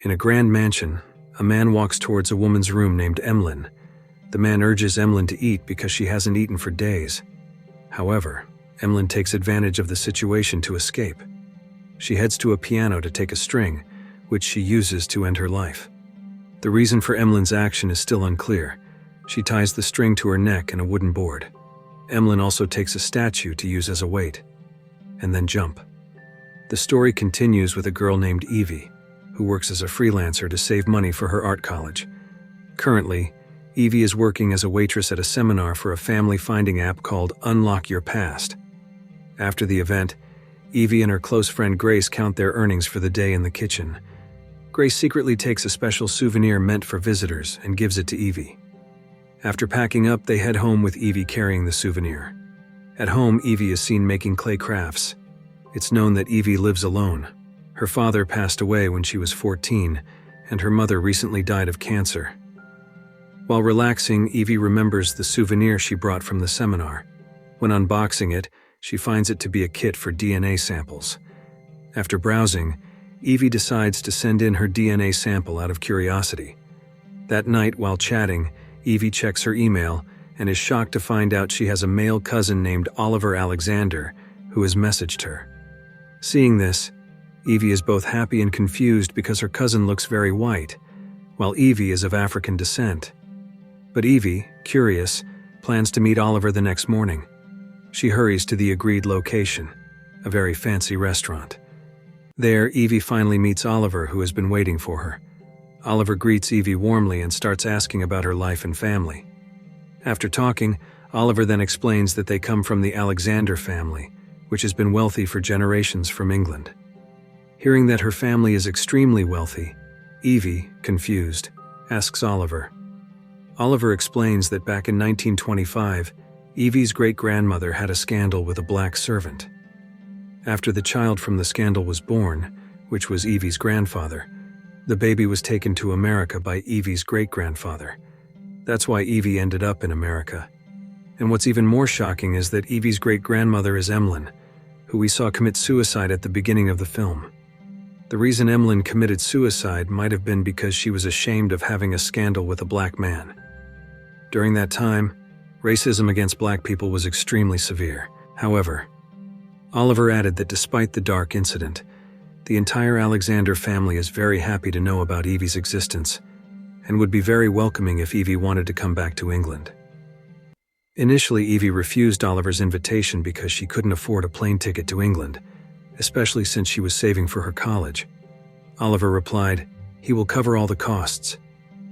In a grand mansion, a man walks towards a woman's room named Emlyn. The man urges Emlyn to eat because she hasn't eaten for days. However, Emlyn takes advantage of the situation to escape. She heads to a piano to take a string, which she uses to end her life. The reason for Emlyn's action is still unclear. She ties the string to her neck in a wooden board. Emlyn also takes a statue to use as a weight, and then jump. The story continues with a girl named Evie, who works as a freelancer to save money for her art college. Currently, Evie is working as a waitress at a seminar for a family finding app called Unlock Your Past. After the event, Evie and her close friend Grace count their earnings for the day in the kitchen. Grace secretly takes a special souvenir meant for visitors and gives it to Evie. After packing up, they head home with Evie carrying the souvenir. At home, Evie is seen making clay crafts. It's known that Evie lives alone. Her father passed away when she was 14, and her mother recently died of cancer. While relaxing, Evie remembers the souvenir she brought from the seminar. When unboxing it, she finds it to be a kit for DNA samples. After browsing, Evie decides to send in her DNA sample out of curiosity. That night, while chatting, Evie checks her email and is shocked to find out she has a male cousin named Oliver Alexander who has messaged her. Seeing this, Evie is both happy and confused because her cousin looks very white, while Evie is of African descent. But Evie, curious, plans to meet Oliver the next morning. She hurries to the agreed location, a very fancy restaurant. There, Evie finally meets Oliver, who has been waiting for her. Oliver greets Evie warmly and starts asking about her life and family. After talking, Oliver then explains that they come from the Alexander family, which has been wealthy for generations from England. Hearing that her family is extremely wealthy, Evie, confused, asks Oliver. Oliver explains that back in 1925, Evie's great-grandmother had a scandal with a black servant. After the child from the scandal was born, which was Evie's grandfather, the baby was taken to America by Evie's great-grandfather. That's why Evie ended up in America. And what's even more shocking is that Evie's great-grandmother is Emlyn, who we saw commit suicide at the beginning of the film. The reason Emlyn committed suicide might have been because she was ashamed of having a scandal with a black man. During that time, racism against black people was extremely severe. However, Oliver added that despite the dark incident, the entire Alexander family is very happy to know about Evie's existence and would be very welcoming if Evie wanted to come back to England. Initially, Evie refused Oliver's invitation because she couldn't afford a plane ticket to England, especially since she was saving for her college. Oliver replied, "He will cover all the costs."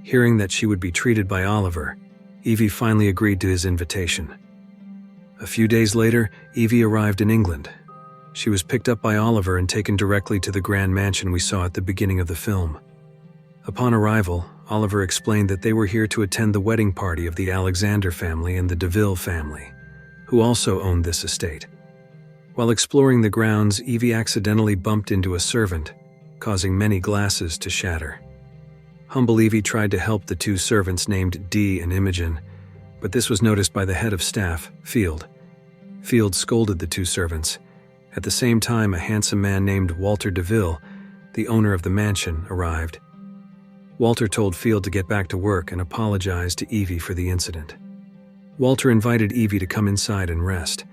Hearing that she would be treated by Oliver, Evie finally agreed to his invitation. A few days later, Evie arrived in England. She was picked up by Oliver and taken directly to the grand mansion we saw at the beginning of the film. Upon arrival, Oliver explained that they were here to attend the wedding party of the Alexander family and the DeVille family, who also owned this estate. While exploring the grounds, Evie accidentally bumped into a servant, causing many glasses to shatter. Humble Evie tried to help the two servants named Dee and Imogen, but this was noticed by the head of staff, Field. Field scolded the two servants. At the same time, a handsome man named Walter DeVille, the owner of the mansion, arrived. Walter told Field to get back to work and apologized to Evie for the incident. Walter invited Evie to come inside and rest.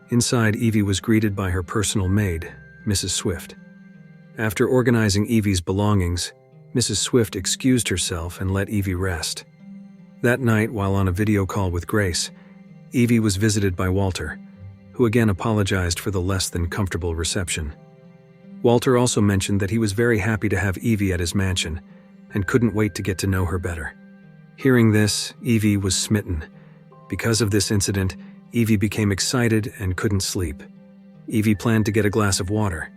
Inside, Evie was greeted by her personal maid, Mrs. Swift. After organizing Evie's belongings, Mrs. Swift excused herself and let Evie rest. That night, while on a video call with Grace, Evie was visited by Walter, who again apologized for the less than comfortable reception. Walter also mentioned that he was very happy to have Evie at his mansion and couldn't wait to get to know her better. Hearing this, Evie was smitten. Because of this incident, Evie became excited and couldn't sleep. Evie planned to get a glass of water.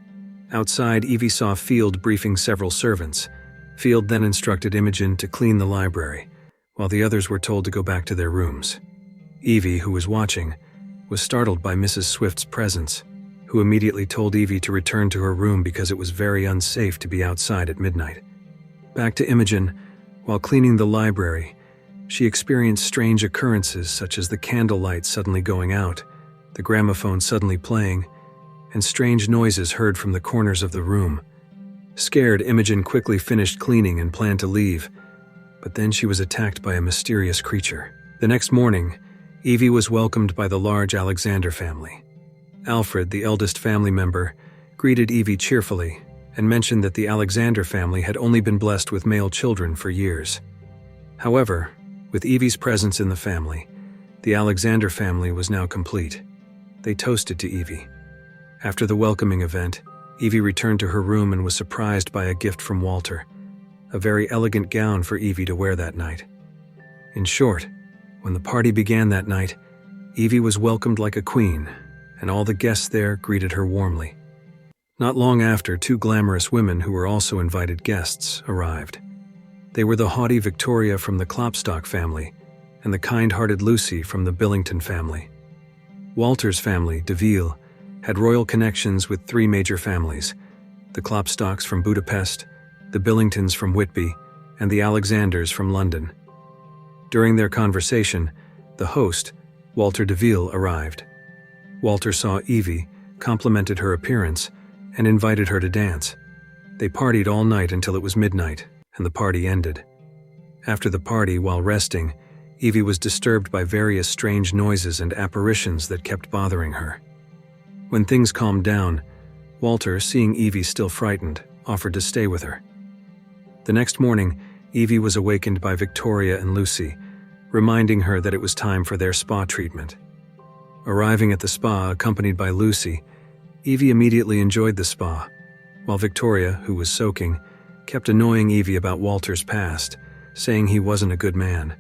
Outside, Evie saw Field briefing several servants. Field then instructed Imogen to clean the library, while the others were told to go back to their rooms. Evie, who was watching, was startled by Mrs. Swift's presence, who immediately told Evie to return to her room because it was very unsafe to be outside at midnight. Back to Imogen, while cleaning the library, she experienced strange occurrences such as the candlelight suddenly going out, the gramophone suddenly playing, and strange noises heard from the corners of the room. Scared, Imogen quickly finished cleaning and planned to leave, but then she was attacked by a mysterious creature. The next morning, Evie was welcomed by the large Alexander family. Alfred, the eldest family member, greeted Evie cheerfully and mentioned that the Alexander family had only been blessed with male children for years. However, with Evie's presence in the family, the Alexander family was now complete. They toasted to Evie. After the welcoming event, Evie returned to her room and was surprised by a gift from Walter, a very elegant gown for Evie to wear that night. In short, when the party began that night, Evie was welcomed like a queen, and all the guests there greeted her warmly. Not long after, two glamorous women who were also invited guests arrived. They were the haughty Victoria from the Klopstock family and the kind-hearted Lucy from the Billington family. Walter's family, Deville, had royal connections with three major families: the Klopstocks from Budapest, the Billingtons from Whitby, and the Alexanders from London. During their conversation, the host, Walter Deville, arrived. Walter saw Evie, complimented her appearance, and invited her to dance. They partied all night until it was midnight, and the party ended. After the party, while resting, Evie was disturbed by various strange noises and apparitions that kept bothering her. When things calmed down, Walter, seeing Evie still frightened, offered to stay with her. The next morning, Evie was awakened by Victoria and Lucy, reminding her that it was time for their spa treatment. Arriving at the spa accompanied by Lucy, Evie immediately enjoyed the spa, while Victoria, who was soaking, kept annoying Evie about Walter's past, saying he wasn't a good man.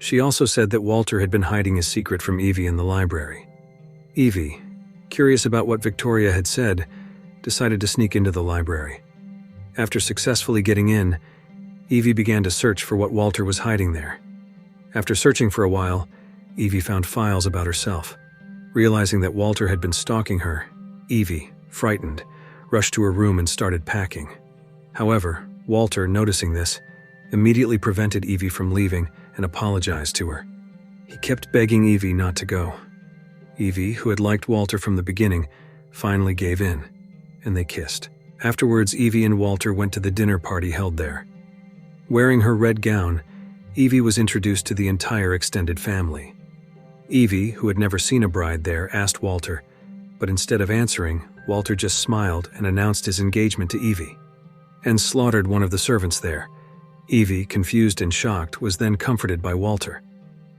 She also said that Walter had been hiding his secret from Evie in the library. Evie, curious about what Victoria had said, decided to sneak into the library. After successfully getting in, Evie began to search for what Walter was hiding there. After searching for a while, Evie found files about herself. Realizing that Walter had been stalking her, Evie, frightened, rushed to her room and started packing. However, Walter, noticing this, immediately prevented Evie from leaving and apologized to her. He kept begging Evie not to go. Evie, who had liked Walter from the beginning, finally gave in, and they kissed. Afterwards, Evie and Walter went to the dinner party held there. Wearing her red gown, Evie was introduced to the entire extended family. Evie, who had never seen a bride there, asked Walter, but instead of answering, Walter just smiled and announced his engagement to Evie, and slaughtered one of the servants there. Evie, confused and shocked, was then comforted by Walter.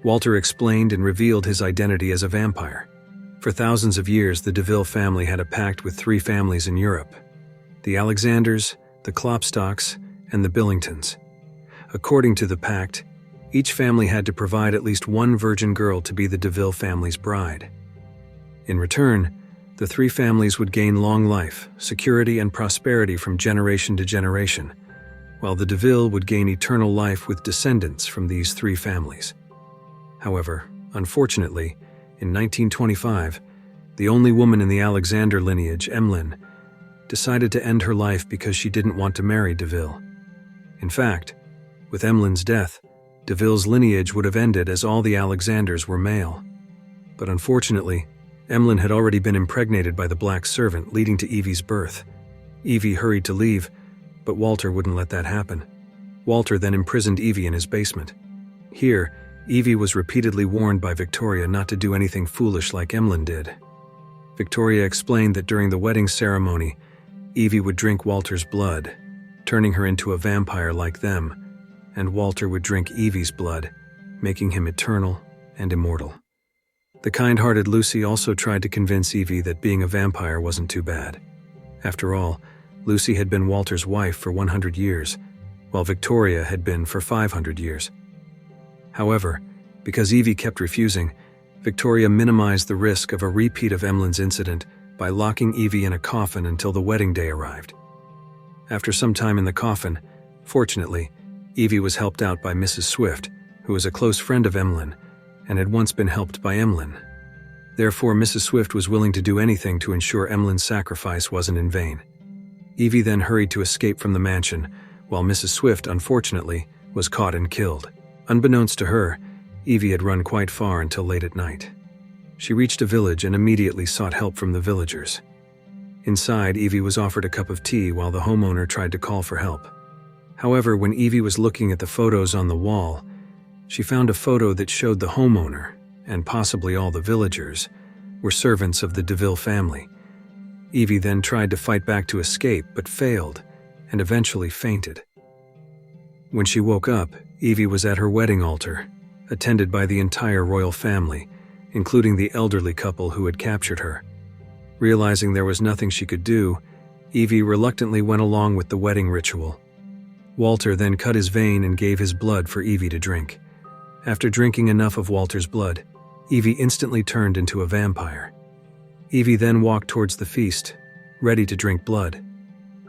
Walter explained and revealed his identity as a vampire. For thousands of years, the Deville family had a pact with three families in Europe: the Alexanders, the Klopstocks, and the Billingtons. According to the pact, each family had to provide at least one virgin girl to be the Deville family's bride. In return, the three families would gain long life, security, and prosperity from generation to generation, while the Deville would gain eternal life with descendants from these three families. However, unfortunately, in 1925, the only woman in the Alexander lineage, Emlyn, decided to end her life because she didn't want to marry Deville. In fact, with Emlyn's death, Deville's lineage would have ended as all the Alexanders were male. But unfortunately, Emlyn had already been impregnated by the black servant, leading to Evie's birth. Evie hurried to leave, but Walter wouldn't let that happen. Walter then imprisoned Evie in his basement. Here, Evie was repeatedly warned by Victoria not to do anything foolish like Emlyn did. Victoria explained that during the wedding ceremony, Evie would drink Walter's blood, turning her into a vampire like them, and Walter would drink Evie's blood, making him eternal and immortal. The kind-hearted Lucy also tried to convince Evie that being a vampire wasn't too bad. After all, Lucy had been Walter's wife for 100 years, while Victoria had been for 500 years. However, because Evie kept refusing, Victoria minimized the risk of a repeat of Emlyn's incident by locking Evie in a coffin until the wedding day arrived. After some time in the coffin, fortunately, Evie was helped out by Mrs. Swift, who was a close friend of Emlyn and had once been helped by Emlyn. Therefore, Mrs. Swift was willing to do anything to ensure Emlyn's sacrifice wasn't in vain. Evie then hurried to escape from the mansion, while Mrs. Swift, unfortunately, was caught and killed. Unbeknownst to her, Evie had run quite far until late at night. She reached a village and immediately sought help from the villagers. Inside, Evie was offered a cup of tea while the homeowner tried to call for help. However, when Evie was looking at the photos on the wall, she found a photo that showed the homeowner, and possibly all the villagers, were servants of the DeVille family. Evie then tried to fight back to escape, but failed, and eventually fainted. When she woke up, Evie was at her wedding altar, attended by the entire royal family, including the elderly couple who had captured her. Realizing there was nothing she could do, Evie reluctantly went along with the wedding ritual. Walter then cut his vein and gave his blood for Evie to drink. After drinking enough of Walter's blood, Evie instantly turned into a vampire. Evie then walked towards the feast, ready to drink blood.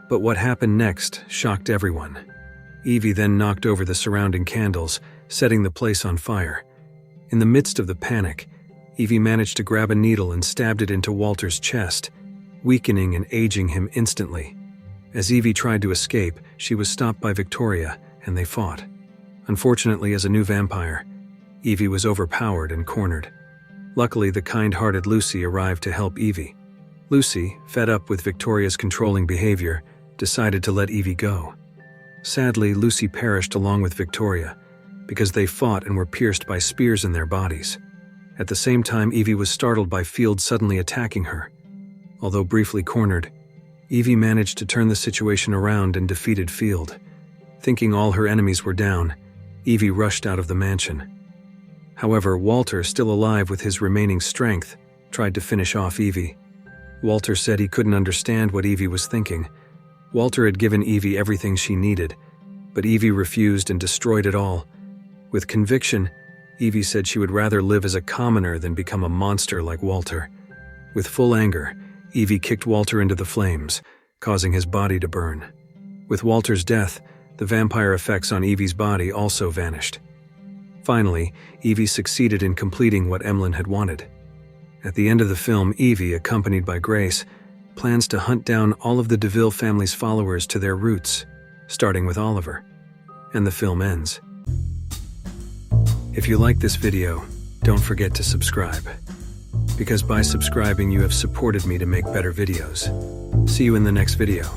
But what happened next shocked everyone. Evie then knocked over the surrounding candles, setting the place on fire. In the midst of the panic, Evie managed to grab a needle and stabbed it into Walter's chest, weakening and aging him instantly. As Evie tried to escape, she was stopped by Victoria, and they fought. Unfortunately, as a new vampire, Evie was overpowered and cornered. Luckily, the kind-hearted Lucy arrived to help Evie. Lucy, fed up with Victoria's controlling behavior, decided to let Evie go. Sadly, Lucy perished along with Victoria, because they fought and were pierced by spears in their bodies. At the same time, Evie was startled by Field suddenly attacking her. Although briefly cornered, Evie managed to turn the situation around and defeated Field. Thinking all her enemies were down, Evie rushed out of the mansion. However, Walter, still alive with his remaining strength, tried to finish off Evie. Walter said he couldn't understand what Evie was thinking. Walter had given Evie everything she needed, but Evie refused and destroyed it all. With conviction, Evie said she would rather live as a commoner than become a monster like Walter. With full anger, Evie kicked Walter into the flames, causing his body to burn. With Walter's death, the vampire effects on Evie's body also vanished. Finally, Evie succeeded in completing what Emlyn had wanted. At the end of the film, Evie, accompanied by Grace, plans to hunt down all of the DeVille family's followers to their roots, starting with Oliver. And the film ends. If you like this video, don't forget to subscribe. Because by subscribing, you have supported me to make better videos. See you in the next video.